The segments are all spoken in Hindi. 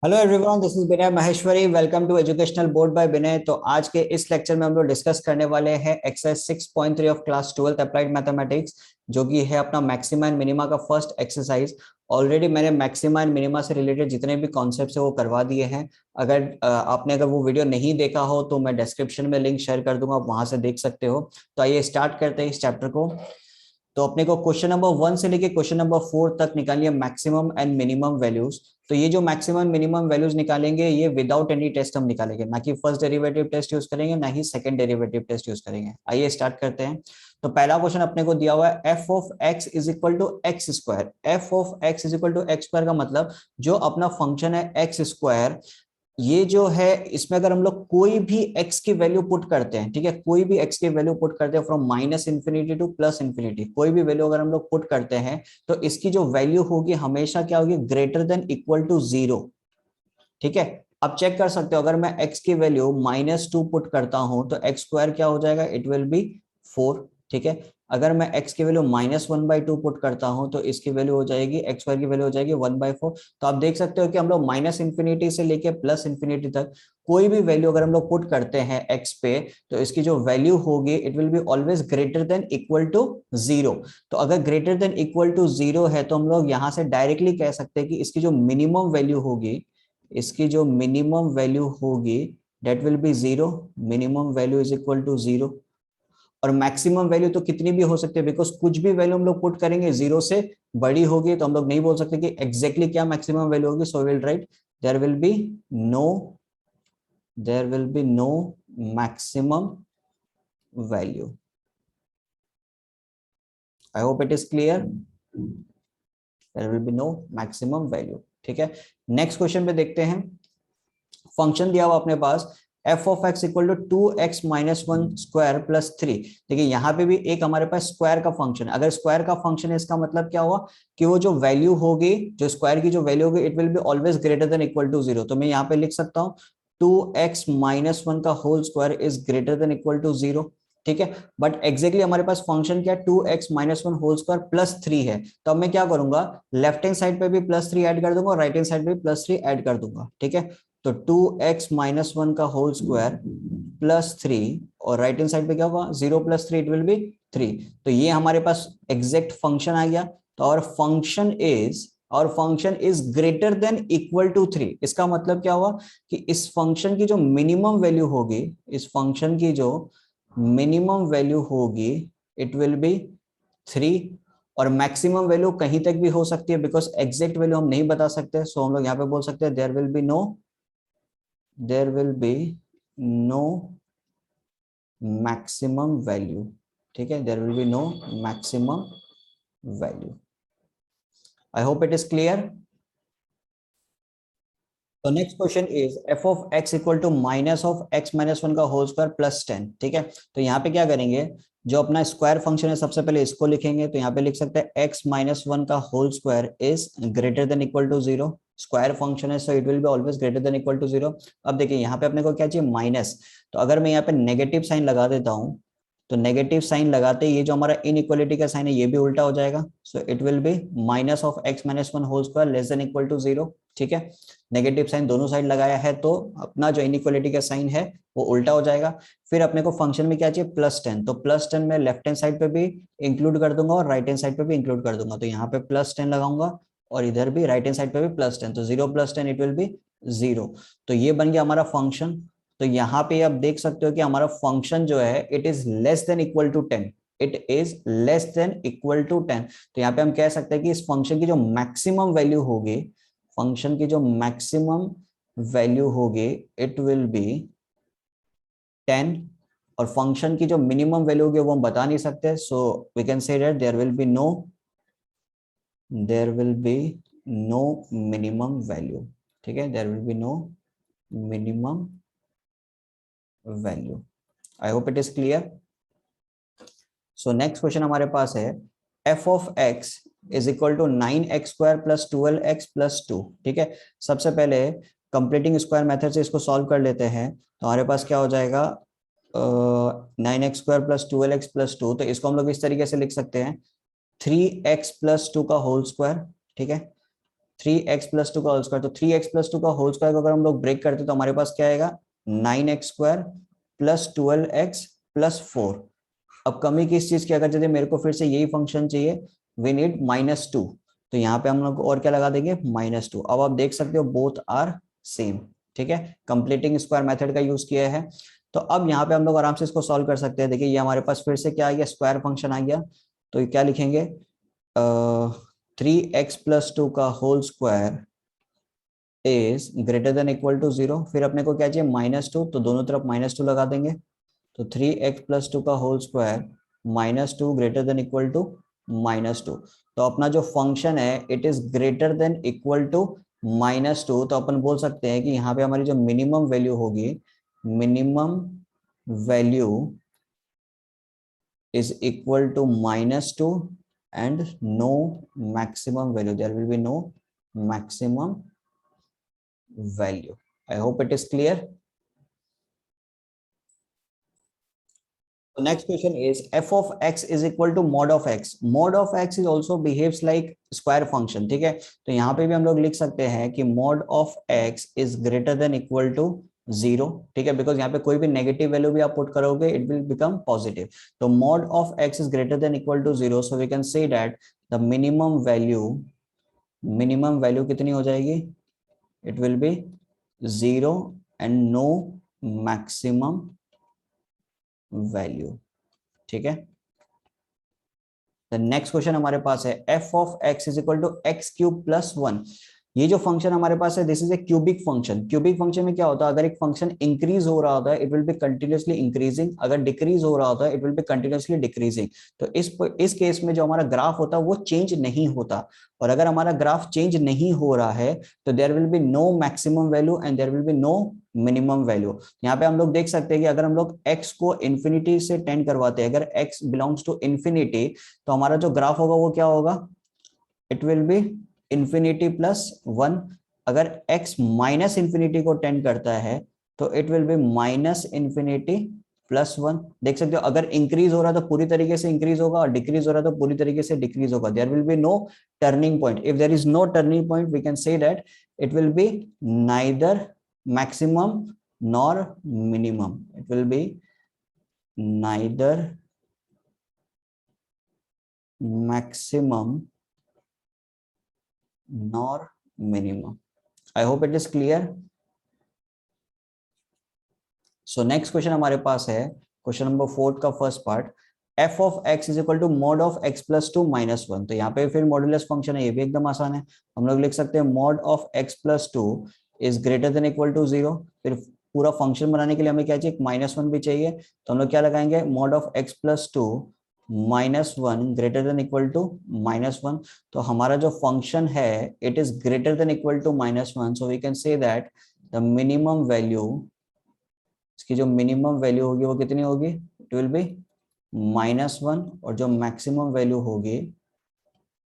Hello everyone, this is Vinay Maheshwari. Welcome to educational board by Vinay. तो आज के इस लेक्चर में हम लोग डिस्कस करने वाले हैं exercise 6.3 of class 12th applied mathematics, जो कि है अपना मैक्सिमा एंड मिनिमा का फर्स्ट एक्सरसाइज। ऑलरेडी मैंने मैक्सिमा एंड मिनिमा से रिलेटेड जितने भी कॉन्सेप्ट्स है वो करवा दिए हैं। अगर वो वीडियो नहीं देखा हो तो मैं डिस्क्रिप्शन में लिंक शेयर कर दूंगा, आप वहां से देख सकते हो। तो आइए स्टार्ट करते हैं इस चैप्टर को। तो अपने को क्वेश्चन नंबर 1 से लेके क्वेश्चन नंबर 4 तक निकालिए मैक्सिमम एंड मिनिमम वैल्यूज। तो ये जो मैक्सिमम मिनिमम वैल्यूज निकालेंगे ये विदाउट एनी टेस्ट हम निकालेंगे, ना कि फर्स्ट डेरिवेटिव टेस्ट यूज करेंगे, ना ही सेकंड डेरिवेटिव टेस्ट यूज करेंगे। आइए स्टार्ट करते हैं। तो पहला क्वेश्चन अपने को दिया हुआ है f of x is equal to x square. F of x is equal to x square का मतलब जो अपना फंक्शन है एक्स स्क्वायर, ये जो है इसमें अगर हम लोग कोई भी x की वैल्यू पुट करते हैं, ठीक है, कोई भी x की वैल्यू पुट करते हैं from minus infinity two plus infinity, कोई भी वैल्यू अगर हम लोग पुट करते हैं तो इसकी जो वैल्यू होगी हमेशा क्या होगी, ग्रेटर देन इक्वल टू 0। ठीक है, अब चेक कर सकते हो, अगर मैं x की वैल्यू -2 पुट करता हूं तो एक्स स्क्वायर क्या हो जाएगा, इट विल बी 4। ठीक है, अगर मैं x की वैल्यू -1/2 पुट करता हूं तो इसकी वैल्यू हो जाएगी, एक्स स्क्वायर की वैल्यू हो जाएगी 1/4। तो आप देख सकते हो कि हम लोग माइनस इंफिनिटी से लेके प्लस इंफिनिटी तक कोई भी वैल्यू अगर हम लोग पुट करते हैं x पे तो इसकी जो वैल्यू होगी it will be always greater than equal to 0। तो अगर ग्रेटर देन इक्वल टू 0 है तो हम लोग यहां से डायरेक्टली कह सकते हैं कि इसकी जो मिनिमम वैल्यू होगी, इसकी जो मिनिमम वैल्यू होगी that will be 0। Minimum value is equal to 0। और मैक्सिमम वैल्यू तो कितनी भी हो सकती है, बिकॉज कुछ भी वैल्यू हम लोग पुट करेंगे 0 से बड़ी होगी तो हम लोग नहीं बोल सकते कि एग्जैक्टली क्या मैक्सिमम वैल्यू होगी। So will write there will be no maximum value. I hope it is clear. There will be no maximum value. ठीक है, नेक्स्ट क्वेश्चन पे देखते हैं। फंक्शन दिया हुआ अपने पास F of x equal to 2x-1 square plus 3। देखिए यहाँ पे भी एक हमारे पास स्क्वायर का फंक्शन है। अगर स्क्वायर का फंक्शन है इसका मतलब क्या हुआ कि वो जो वैल्यू होगी, जो स्क्वायर की जो वैल्यू होगी, it will be always greater than equal to 0। तो मैं यहाँ पे लिख सकता हूँ 2x-1 का whole square is greater than equal to 0। ठीक है, बट एग्जैक्टली हमारे पास फंक्शन क्या है, 2x-1 होल स्क्वायर प्लस 3 है। तो अब मैं क्या करूंगा, लेफ्ट हैंड साइड पे भी +3 ऐड कर दूंगा और राइट हैंड साइड पे भी +3 ऐड कर दूंगा। ठीक है, तो 2x-1 का होल स्क्वायर +3 और राइट हैंड साइड पे क्या होगा, 0 + 3 इट विल बी 3। तो ये हमारे पास एग्जैक्ट फंक्शन आ गया। तो और function is greater than equal to 3। इसका मतलब क्या हुआ कि इस फंक्शन की जो मिनिमम वैल्यू होगी, इस फंक्शन की जो मिनिमम वैल्यू होगी इट विल बी 3। और मैक्सिमम वैल्यू कहीं तक भी हो सकती है, बिकॉज एग्जैक्ट वैल्यू हम नहीं बता सकते। सो हम लोग यहाँ पे बोल सकते हैं there will be no maximum value। ठीक है, there will be no maximum value। I hope it is clear। तो next question is f of x equal to minus of x-1 का होल स्क्वायर प्लस 10। ठीक है, तो यहाँ पे क्या करेंगे, जो अपना स्क्वायर फंक्शन है सबसे पहले इसको लिखेंगे। तो यहाँ पे लिख सकते हैं x-1 का whole square is greater than equal to 0। Square function है so it will be always greater than equal to 0। अब देखिए यहाँ पे अपने को क्या चाहिए, माइनस। तो अगर मैं यहाँ पे नेगेटिव साइन लगा देता हूँ तो नेगेटिव साइन लगाते ये जो हमारा इनइक्वालिटी का साइन है ये भी उल्टा हो जाएगा। So it will be minus of x-1 whole square less than equal to 0। ठीक है, नेगेटिव साइन दोनों साइड लगाया है तो अपना जो इनइक्वालिटी का साइन है वो उल्टा हो जाएगा। फिर अपने को फंक्शन में क्या चाहिए, +10। तो +10 में लेफ्ट हैंड साइड पे भी इंक्लूड कर दूंगा और राइट हैंड साइड पे भी इंक्लूड कर दूंगा। तो यहाँ पे +10 लगाऊंगा और इधर भी राइट हैंड साइड पे भी +10। तो 0 + 10 इट विल बी 0। तो ये बन गया हमारा फंक्शन। तो यहाँ पे आप देख सकते हो कि हमारा फंक्शन जो है it is less than equal to 10। It is less than equal to 10। तो यहाँ पे हम कह सकते हैं कि इस फंक्शन की जो मैक्सिमम वैल्यू होगी, फंक्शन की जो मैक्सिमम वैल्यू होगी इट विल बी 10। और फंक्शन की जो मिनिमम वैल्यू होगी वो हम बता नहीं सकते। So we can say that there will be no minimum value. ठीक है, there will be no minimum value. I hope it is clear. So next question हमारे पास है f of x is equal to 9x² + 12x + 2। ठीक है, सबसे पहले कंप्लीटिंग स्क्वायर मेथड से इसको सॉल्व कर लेते हैं। तो हमारे पास क्या हो जाएगा, 9x² + 12x + 2। तो इसको हम लोग इस तरीके से लिख सकते हैं 3x + 2 का होल स्क्वायर। ठीक है, 3x+2 का होल स्क्वायर, तो 3x+2 का होल स्क्वायर को अगर हम लोग ब्रेक करते तो हमारे पास क्या आएगा 9x² प्लस 12x प्लस 4। अब कमी किस चीज की, अगर जैसे मेरे को फिर से यही फंक्शन चाहिए, वी नीड -2, तो यहाँ पे हम लोग और क्या लगा देंगे -2। अब आप देख सकते हो बोथ आर सेम, ठीक है, कंप्लीटिंग स्क्वायर मेथड का यूज किया है। तो अब यहाँ पे हम लोग आराम से इसको सॉल्व कर सकते हैं। देखिए ये हमारे पास फिर से क्या आ गया, स्क्वायर फंक्शन आ गया, तो ये क्या लिखेंगे 3x+2 का whole square is greater than equal to 0। फिर अपने को क्या चाहिए -2, तो दोनों तरफ -2 लगा देंगे, तो 3x+2 का whole square -2 greater than equal to -2। तो अपना जो फंक्शन है it is greater than equal to -2, तो अपन बोल सकते हैं कि यहाँ पे हमारी जो मिनिमम वैल्यू होगी, minimum value is equal to -2 and no maximum value, there will be no maximum value. I hope it is clear. So next question is f of x is equal to mod of x. Mod of x is also behaves like square function, ठीक है, तो यहाँ पे भी हम लोग लिख सकते हैं कि mod of x is greater than equal to 0, ठीक है, बिकॉज यहाँ पे कोई भी नेगेटिव वैल्यू भी आप पुट करोगे इट विल बिकम पॉजिटिव। तो mod of x is greater than equal to 0, so we can say that the minimum value कितनी हो जाएगी, it will be 0 and no maximum value, ठीक है। नेक्स्ट क्वेश्चन हमारे पास है f of x is equal to x³ + 1। ये जो फंक्शन हमारे पास है this is a cubic function. Cubic function में क्या होता है, अगर एक फंक्शन इंक्रीज हो रहा होता है it will B continuously increasing, अगर डिक्रीज हो रहा होता है it will B continuously decreasing. तो इस केस में जो हमारा ग्राफ होता है वो चेंज नहीं होता, और अगर हमारा ग्राफ चेंज नहीं हो रहा है तो there will be no maximum value and there will be no minimum value. यहाँ पे हम लोग देख सकते हैं कि अगर हम लोग x को इन्फिनिटी से टेंड करवाते हैं, अगर x बिलोंग्स टू इन्फिनिटी, तो हमारा जो ग्राफ होगा वो क्या होगा, इट विल बी इन्फिनिटी +1। अगर x माइनस इन्फिनिटी को टेंड करता है तो इट विल बी -इन्फिनिटी +1। देख सकते हो अगर इंक्रीज हो रहा है तो पूरी तरीके से इंक्रीज होगा, और डिक्रीज हो रहा है तो पूरी तरीके से डिक्रीज होगा। There will be no turning point. If there is no turning point we can say that it will be neither maximum nor minimum, it will be neither maximum nor minimum. I hope it is clear. So next question हमारे पास है क्वेश्चन नंबर 4 का first part, f of x is equal to mod of x plus 2 minus 1। तो यहाँ पे फिर मॉड्यूलस फंक्शन है, ये भी एकदम आसान है, हम लोग लिख सकते हैं mod of x plus 2 is greater than equal to 0। फिर पूरा फंक्शन बनाने के लिए हमें क्या चाहिए, -1 भी चाहिए, तो हम लोग क्या लगाएंगे mod of x plus 2 -1 greater than equal to -1। तो हमारा जो फंक्शन है it is greater than equal to -1, so we can say that the minimum value, इसकी जो मिनिमम वैल्यू होगी वो कितनी होगी, इट विल बी -1, और जो मैक्सिमम वैल्यू होगी,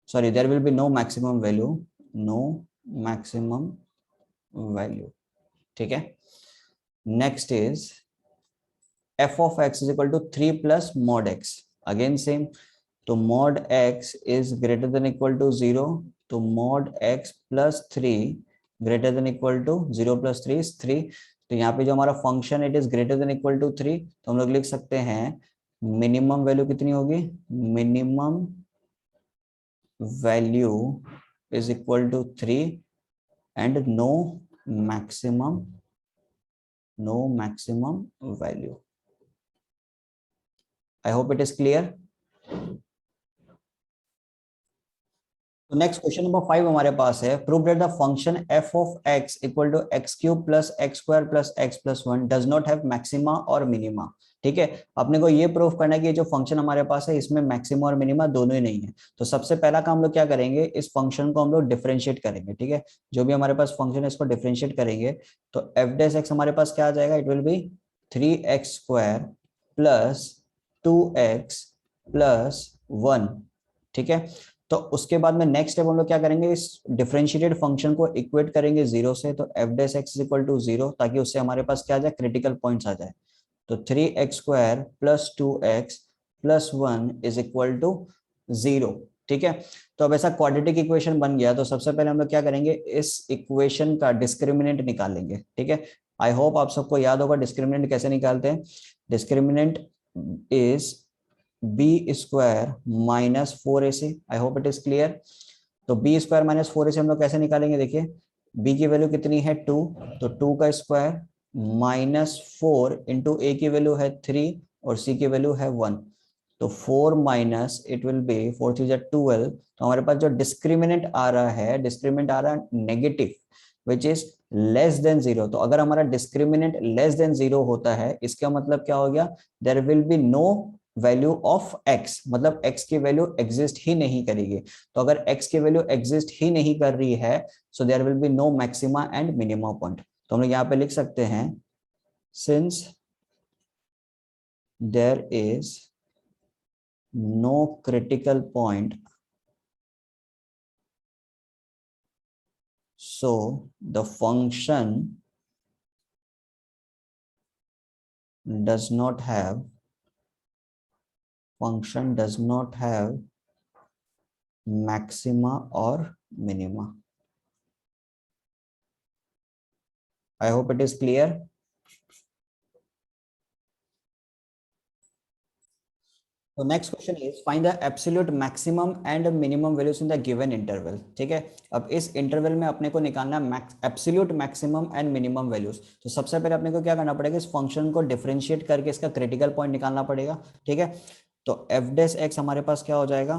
sorry there will be no maximum value, no maximum value, ठीक है। Next is f of x is equal to 3 plus mod x, again same, तो mod x is greater than equal to 0, तो mod x plus 3 greater than equal to 0 plus 3 is 3। तो यहाँ पे जो हमारा function it is greater than equal to 3, तो हम लोग लिख सकते हैं मिनिमम वैल्यू कितनी होगी, minimum value is equal to 3 and no maximum value. I hope it is clear. तो नेक्स्ट क्वेश्चन नंबर 5 हमारे पास है, prove that the function f of x equal to x³ plus x² plus x plus 1 does not have maxima और मिनिमा। ठीक है, अपने को ये प्रूव करना है कि जो फंक्शन हमारे पास है इसमें मैक्सिमा और मिनिमा दोनों ही नहीं है। तो सबसे पहला काम हम लोग क्या करेंगे, इस फंक्शन को हम लोग डिफरेंशिएट करेंगे, ठीक है, जो भी हमारे पास फंक्शन है इसको डिफरेंशिएट करेंगे, तो f' हमारे पास क्या आ जाएगा, it will B 3x² plus 2x plus 1, ठीक है। तो उसके बाद में नेक्स्ट स्टेप हम लोग क्या करेंगे, इस डिफरेंशिएटेड फंक्शन को इक्वेट करेंगे 0 से, तो f' इक्वल टू 0, ताकि उससे हमारे पास क्या आ जाए, क्रिटिकल पॉइंट्स आ जाए। तो 3x² plus 2x plus 1 is equal to 0, ठीक है। तो अब ऐसा क्वाड्रेटिक इक्वेशन बन गया, तो सबसे पहले हम लोग क्या करेंगे, इस इक्वेशन का डिस्क्रिमिनेंट निकालेंगे, ठीक है। आई होप आप सबको याद होगा डिस्क्रिमिनेंट कैसे निकालते हैं। Discriminant is b square minus 4ac। I hope it is clear. तो बी स्क्वायर माइनस 4ac हम लोग कैसे निकालेंगे, देखिए बी की वैल्यू कितनी है 2, तो 2 का स्क्वायर माइनस 4 इंटू ए की वैल्यू है 3 और सी की वैल्यू है 1, तो 4 माइनस इट विल बी 4 3 12। तो हमारे पास जो डिस्क्रिमिनेंट आ रहा है, डिस्क्रिमिनेंट आ रहा है negative which is less then 0। तो अगर हमारा डिस्क्रिमिनेंट लेस देन 0 होता है, इसका मतलब क्या हो गया, there will be no value of x, मतलब x की वैल्यू एग्जिस्ट ही नहीं करेगी। तो अगर x की वैल्यू एग्जिस्ट ही नहीं कर रही है, so there will be no maxima and minima point. तो हम लोग यहाँ पे लिख सकते हैं since there is no critical point, so the function does not have maxima or minima. I hope it is clear. So next question is find the absolute maximum and minimum values in the given interval. ठीक है, अब इस इंटरवल में अपने को निकालना absolute maximum and minimum values. तो सबसे पहले अपने को क्या करना पड़ेगा, इस फंक्शन को डिफरेंशिएट करके इसका क्रिटिकल पॉइंट निकालना पड़ेगा, ठीक है। तो एफ डेस एक्स हमारे पास क्या हो जाएगा,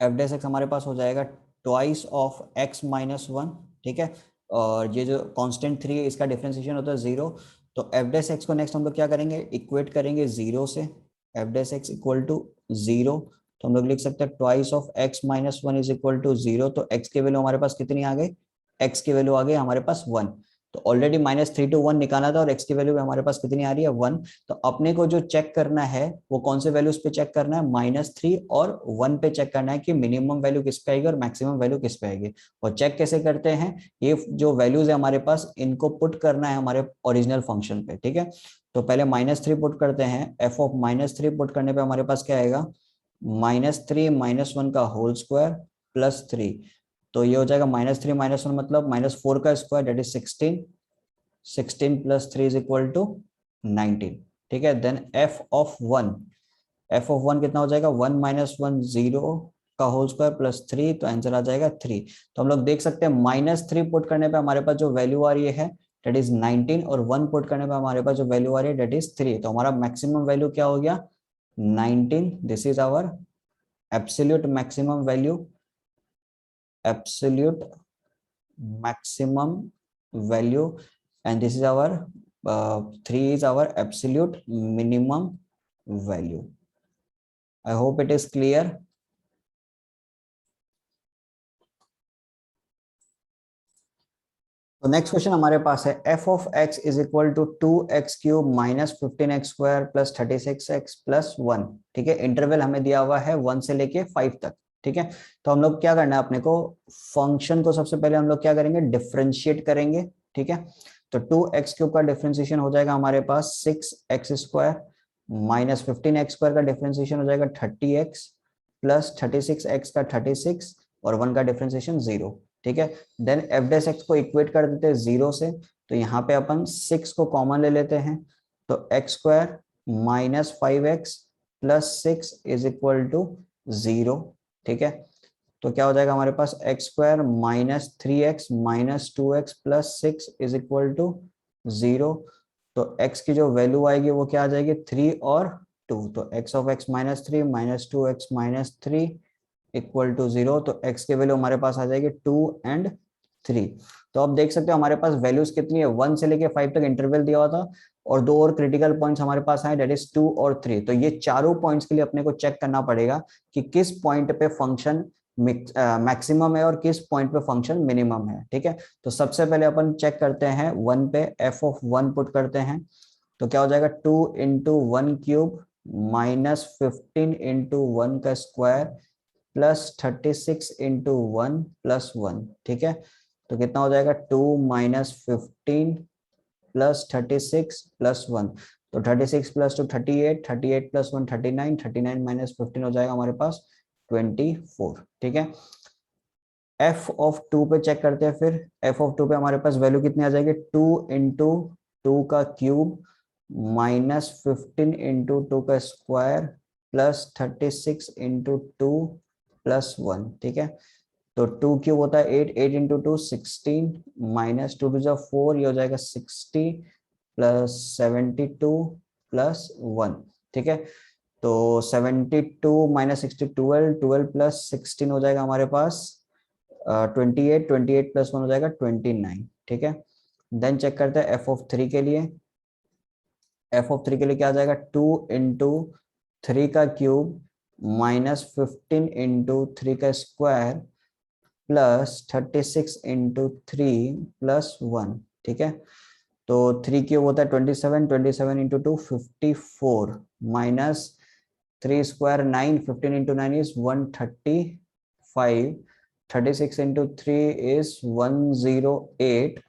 एफ डेस एक्स हमारे पास हो जाएगा ट्वाइस ऑफ एक्स माइनस 1, ठीक है। और ये जो कांस्टेंट 3 है इसका डिफरेंशिएशन होता है 0। तो एफ डेस एक्स को नेक्स्ट हम लोग क्या करेंगे, इक्वेट करेंगे 0 से, f dash x equal to 0। तो हम लोग लिख सकते हैं twice of x minus 1 is equal to 0। तो एक्स की वैल्यू हमारे पास कितनी आ गई, एक्स की वैल्यू आ गई हमारे पास 1। तो ऑलरेडी -3 to 1 निकाला था और एक्स की वैल्यू हमारे पास कितनी आ रही है 1। तो अपने को जो चेक करना है वो कौन से वैल्यूज पे चेक करना है, -3 और 1 पे चेक करना है कि मिनिमम वैल्यू किस पे आएगी और मैक्सिमम वैल्यू किस पे आएगी। और चेक कैसे करते हैं, ये जो वैल्यूज है हमारे पास इनको पुट करना है हमारे ओरिजिनल फंक्शन पे, ठीक है। तो पहले -3 पुट करते हैं, एफ ऑफ -3 पुट करने पे हमारे पास क्या आएगा, -3 -1 का होल स्क्वायर प्लस 3। तो ये हो जाएगा -3 -1 मतलब -4 का square that is 16, 16 plus 3 is equal to 19, ठीक है। Then f of 1, f of 1 कितना हो जाएगा, 1 -1 0 का होल स्क्वायर प्लस 3, तो आंसर आ जाएगा 3। तो हम लोग देख सकते हैं -3 पुट करने पे हमारे पास जो वैल्यू आ रही है दैट इज 19 और 1 पुट करने पे हमारे पास जो वैल्यू आ रही है दैट इज 3। तो हमारा मैक्सिमम वैल्यू क्या हो गया 19। This is our absolute maximum value, absolute maximum value, and this is our 3 is our absolute minimum value. I hope it is clear. तो नेक्स्ट क्वेश्चन हमारे पास है f of x is equal to 2x cube minus 15x square plus 36x plus 1, ठीक है। इंटरवल हमें दिया हुआ है 1 से लेके 5 तक, ठीक है। तो हम लोग क्या करना है अपने को, फंक्शन को सबसे पहले हम लोग क्या करेंगे, डिफरेंशिएट करेंगे, ठीक है। तो 2x क्यूब का डिफरेंशिएशन हो जाएगा हमारे पास 6x square minus 15x square का डिफरेंशिएशन हो जाएगा 30x प्लस 36x का 36 और 1 का डिफरेंशिएशन 0, ठीक है। देन एफ डेस एक्स को इक्वेट कर देते हैं 0 से, तो यहाँ पे अपन 6 को कॉमन ले लेते हैं, तो X square minus 5x plus 6 is equal to 0, ठीक है। तो क्या हो जाएगा हमारे पास X square minus 3x minus 2x plus 6 is equal to 0। तो x की जो वैल्यू आएगी वो क्या आ जाएगी 3 और 2। तो x of x minus 3 minus 2x minus 3 equal to 0। तो x की वैल्यू हमारे पास आ जाएगी 2 एंड 3। तो आप देख सकते हो हमारे पास वैल्यूज कितनी है, 1 से लेके 5 तक इंटरवल दिया हुआ था और 2 और क्रिटिकल पॉइंट्स हमारे पास आए दैट इज 2 और 3। तो ये चारों पॉइंट्स के लिए अपने को चेक करना पड़ेगा कि किस पॉइंट पे फंक्शन मैक्सिमम है और किस पॉइंट पे फंक्शन मिनिमम है, ठीक है। तो सबसे पहले अपन चेक करते हैं 1 पे, एफ ऑफ 1 पुट करते हैं, तो क्या हो जाएगा 2 इंटू 1 क्यूब माइनस 15 इंटू 1 का स्क्वायर प्लस 36 इंटू 1 प्लस 1, ठीक है। तो कितना हो जाएगा 2 माइनस 15 प्लस 36 प्लस 1। तो 36 प्लस 2 38, 38 प्लस 1 39, 39 माइनस 15 हो जाएगा हमारे पास 24, ठीक है। एफ ऑफ टू पे चेक करते हैं फिर। एफ ऑफ टू पे हमारे पास वैल्यू कितनी आ जाएगी, 2 इंटू टू का क्यूब माइनस 15 इंटू टू का square plus 36 into two plus 1, ठीक है। तो 2 क्यूब होता है 8, 8 इंटू टू 16 माइनस 2 टू 4, ये हो जाएगा 60 प्लस 72 प्लस 1, ठीक है। तो 72 माइनस 60 12, 12 प्लस 16 हो जाएगा हमारे पास 28, 28 प्लस 1 हो जाएगा 29, ठीक है। देन चेक करते हैं एफ ऑफ थ्री के लिए। एफ ऑफ थ्री के लिए क्या आ जाएगा, 2 इंटू थ्री का क्यूब माइनस 15 इंटू थ्री का square plus 36 into three plus 1, ठीक है। तो 3 क्यूब होता है 27, 27 into two 54 minus 3 square 9, 15 into 9 is 135, 36 into 3 is 108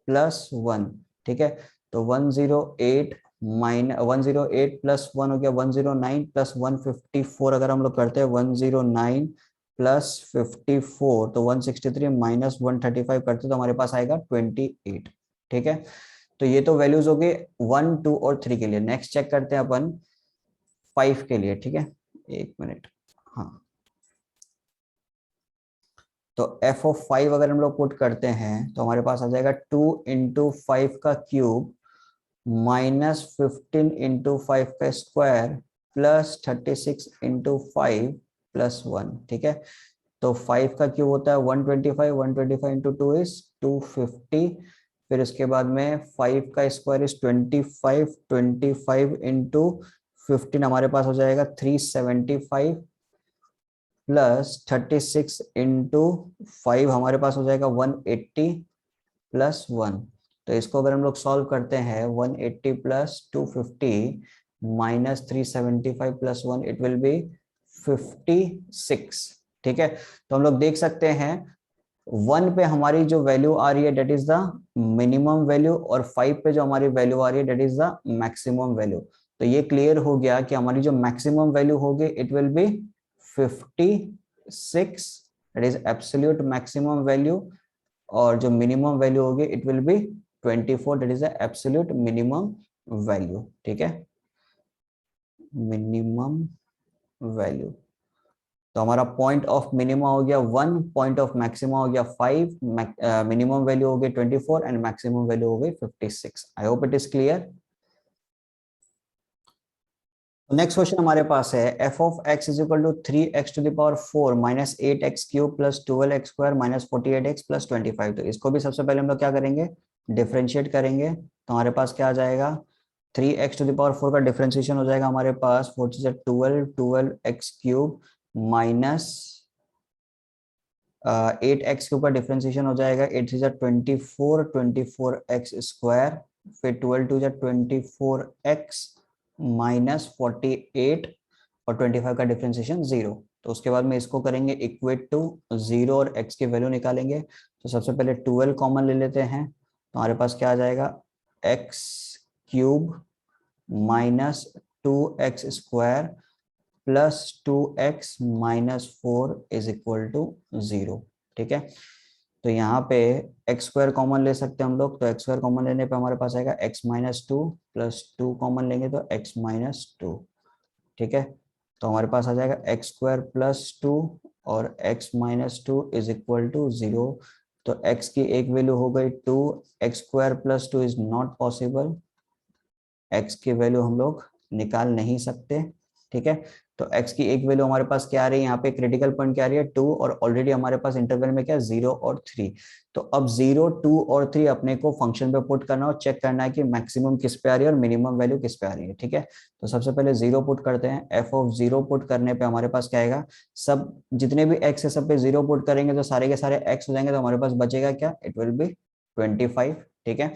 plus 1, ठीक है। तो 108 108 प्लस 1 हो गया 109 प्लस 154, अगर हम लोग करते हैं 109 प्लस 54 तो 163 माइनस 135 करते तो हमारे पास आएगा 28, ठीक है। तो ये तो वैल्यूज हो गए 1, 2 और 3 के लिए। नेक्स्ट चेक करते हैं अपन 5 के लिए, ठीक है। एक मिनट, हाँ। तो एफ ऑफ 5 अगर हम लोग पुट करते हैं तो हमारे पास आ जाएगा 2 इंटू 5 का क्यूब माइनस 15 इंटू 5 का स्क्वायर प्लस 36 इंटू 5 प्लस 1, ठीक है। तो 5 का क्यूब होता है 125, 125 इंटू टू इज 250, फिर इसके बाद में 5 का स्क्वायर इज 25, 25 इंटू 15 हमारे पास हो जाएगा 375 प्लस 36 इंटू 5 हमारे पास हो जाएगा 180 प्लस 1। तो इसको अगर हम लोग सॉल्व करते हैं 180 plus 250 minus 375 plus 1 it will be 56, ठीक है। तो हम लोग देख सकते हैं 1 पे हमारी जो वैल्यू आ रही है that is the minimum value और 5 पे जो हमारी वैल्यू आ रही है that is the maximum value. तो ये क्लियर हो गया कि हमारी जो मैक्सिमम वैल्यू होगी it will be 56, that is absolute maximum value, और जो मिनिमम वैल्यू होगी it will be 24, that is the absolute minimum value, ठीक है। मिनिमम वैल्यू, तो हमारा पॉइंट ऑफ मिनिमम हो गया 1, पॉइंट ऑफ मैक्सिमम हो गया 5, मिनिमम वैल्यू हो गई 24 एंड मैक्सिमम वैल्यू हो गई 56। I hope it is clear. Next question हमारे पास है f of x is equal to 3x to the power 4 minus 8x cube plus 12x square minus 48x plus 25। तो इसको भी सबसे पहले हम लोग क्या करेंगे, डिफरेंशिएट करेंगे। तो हमारे पास क्या आ जाएगा, 3x टू द पावर 4 का डिफरेंशिएशन हो जाएगा हमारे पास 4 से 12, 12x क्यूब माइनस 8x के ऊपर डिफरेंशिएशन हो जाएगा 8 से 24, 24x स्क्वायर, फिर 12 टू 24x माइनस 48 और 25 का डिफरेंशिएशन 0। तो उसके बाद में इसको करेंगे इक्वेट टू 0 और x की वैल्यू निकालेंगे। तो सबसे पहले 12 कॉमन ले लेते हैं, तो हमारे पास क्या आ जाएगा, x cube minus 2x square plus 2x minus 4 is equal to 0, ठीक है। तो यहाँ पे एक्स स्क्वायर कॉमन ले सकते हैं हम लोग, तो एक्स स्क्वायर कॉमन लेने पे हमारे पास आएगा x माइनस 2 प्लस 2 कॉमन लेंगे तो x माइनस 2, ठीक है। तो हमारे पास आ जाएगा एक्स स्क्वायर प्लस 2 और x minus 2 is equal to 0। तो x की एक वैल्यू हो गई 2, x square plus 2 is not possible, x की वैल्यू हम लोग निकाल नहीं सकते, ठीक है। तो x की एक वैल्यू हमारे पास क्या आ रही है, यहाँ पे क्रिटिकल पॉइंट क्या आ रही है 2, और ऑलरेडी हमारे पास इंटरवल में क्या 0 और 3। तो अब 0, 2 और 3 अपने को फंक्शन पे पुट करना और चेक करना है कि मैक्सिमम किस पे आ रही है और मिनिमम वैल्यू किस पे आ रही है, ठीक है। तो सबसे पहले 0 पुट करते हैं। एफ ऑफ 0 पुट करने पे हमारे पास क्या आएगा, सब जितने भी x है सब पे 0 पुट करेंगे तो सारे के सारे x हो जाएंगे, तो हमारे पास बचेगा क्या, इट विल बी 25, ठीक है।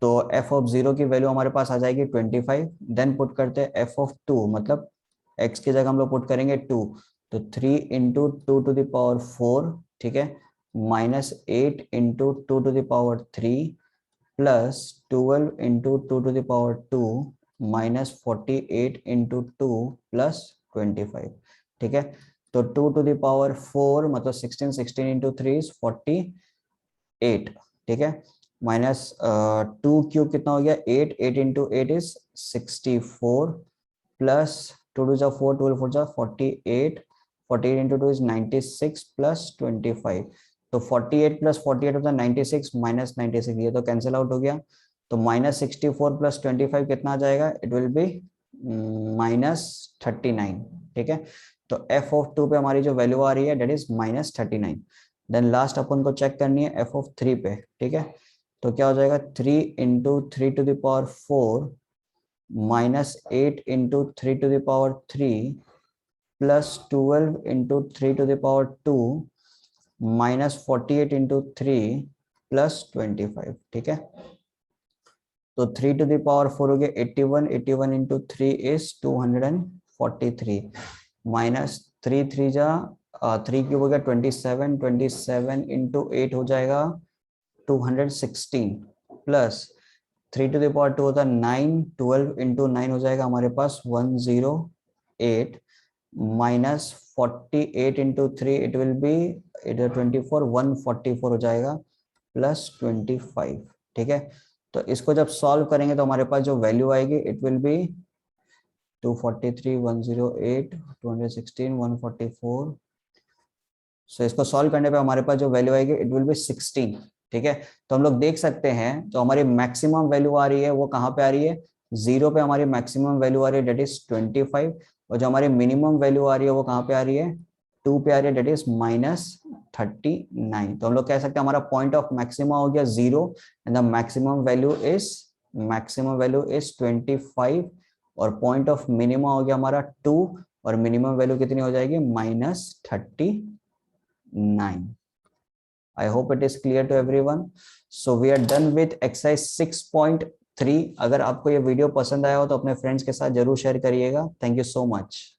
तो एफ ऑफ 0 की वैल्यू हमारे पास आ जाएगी 25। देन पुट करते हैं एफ ऑफ 2, मतलब x की जगह हम लोग पुट करेंगे 2, तो 3 इंटू टू टू दावर 4, ठीक है, minus 8 into two to the power 3 plus 12 into two to the power 2 minus 48 into 2 plus 25, ठीक है। तो 2⁴ मतलब 16, 16 इंटू 3 इज 48, ठीक है। माइनस 2³ कितना हो गया 8, 8 इंटू 8 इज 64 प्लस 2 2 जा 4, 12 4 जा 48, 48 इंटू 2 इज 96 प्लस 25। तो 48 प्लस 48 होता है 96 माइनस 96, ये तो कैंसिल आउट हो गया। तो -64 प्लस 25 कितना आ जाएगा, इट विल बी -39, ठीक है। तो f(2) पे हमारी जो वैल्यू आ रही है डेट इज -39। देन लास्ट अपन को चेक करनी है f(3) पे, ठीक है। तो क्या हो जाएगा 3 into 3⁴ -8 into 3⁻³ plus 12 into 3⁻², -48 into 3 plus 25, ठीक है। तो 3⁴ हो गया 81, 81 इंटू 3 इज 243, माइनस 3 3 जा 3³ हो गया 27, 27 इंटू 8 हो जाएगा 216 प्लस 3⁻² होता है 9, 12 इंटू 9 हो जाएगा हमारे पास 108 minus 48 into 3 it will be 24, 144 हो जाएगा प्लस 25, ठीक है। तो इसको जब सॉल्व करेंगे तो हमारे पास जो वैल्यू आएगी इट विल बी 243, 108, 216, 144। सो इसको सॉल्व करने पे हमारे पास जो वैल्यू आएगी इट विल बी 16, ठीक है। तो हम लोग देख सकते हैं जो हमारी मैक्सिमम वैल्यू आ रही है वो कहाँ पे आ रही है, 0 पे हमारी मैक्सिमम वैल्यू आ रही है डेट इज 25, और जो हमारी मिनिमम वैल्यू आ रही है वो कहाँ पे आ रही है 2 पे आ रही है डेट इज -39। तो हम लोग कह सकते हैं हमारा पॉइंट ऑफ मैक्सिमा हो गया 0 and the maximum value is 25, और पॉइंट ऑफ मिनिमा हो गया हमारा 2, और मिनिमम वैल्यू कितनी हो जाएगी -39। I hope it is clear to everyone. So we are done with exercise 6.3. अगर आपको ये वीडियो पसंद आया हो तो अपने फ्रेंड्स के साथ जरूर शेयर करिएगा। Thank you so much.